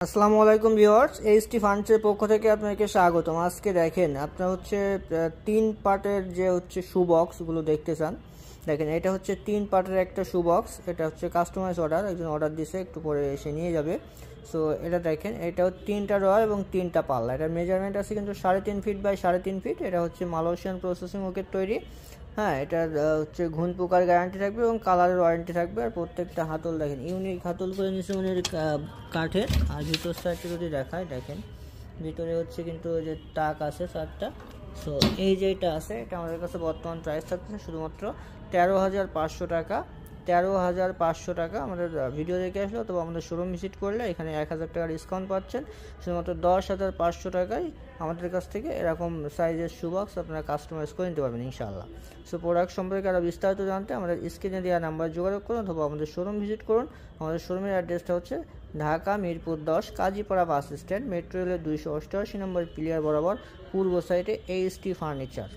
আসসালামু আলাইকুম viewers, HT ফান্ডসের পক্ষ থেকে আপনাকে স্বাগতম। আজকে দেখেন আপনার হচ্ছে 3 পার্টের যে হচ্ছে শু বক্সগুলো দেখতে চান। দেখেন এটা হচ্ছে 3 পার্টের একটা শু বক্স। এটা হচ্ছে কাস্টমাইজ অর্ডার, একজন অর্ডার দিছে, একটু পরে এসে নিয়ে যাবে। সো এটা দেখেন, এটা 3টা রয়ার এবং 3টা পাল্লা। এটার মেজারমেন্ট আছে কিন্তু 3.5 ফিট বাই 3.5 ফিট। এটা হচ্ছে মালয়েশিয়ান প্রসেসিং ওকের তৈরি। হ্যাঁ, এটার হচ্ছে ঘুণ পোকার গ্যারান্টি থাকবে এবং কালারের ওয়ারেন্টি থাকবে। আর প্রত্যেকটা হাতল দেখেন ইউনিক হাতল করে নিচ্ছে উনির কাঠের। আর ভিতর সাইডটা যদি দেখায়, দেখেন ভিতরে হচ্ছে কিন্তু যে টাক আছে 4টা। সো এই যে এটা আছে, এটা আমাদের কাছে বর্তমান প্রাইস থাকছে শুধুমাত্র 13,500 টাকা। 13,500 টাকা। আমাদের ভিডিও দেখে আসলে অথবা আমাদের শোরুম ভিজিট করলে এখানে 1,000 টাকা ডিসকাউন্ট পাচ্ছেন। শুধুমাত্র 10,500 টাকায় আমাদের কাছ থেকে এরকম সাইজের শু বক্স আপনারা কাস্টমাইজ করে নিতে পারবেন ইনশাআল্লাহ। সো প্রোডাক্ট সম্পর্কে আরও বিস্তারিত জানতে আমাদের স্ক্রিনে দেওয়া নাম্বার যোগাযোগ করুন অথবা আমাদের শোরুম ভিজিট করুন। আমাদের শোরুমের অ্যাড্রেসটা হচ্ছে Dhaka Mirpur 10 Kazipara bus stand, metro রেলের 288 নম্বর পিলিয়ার বরাবর পূর্ব সাইডে এইচটি ফার্নিচার।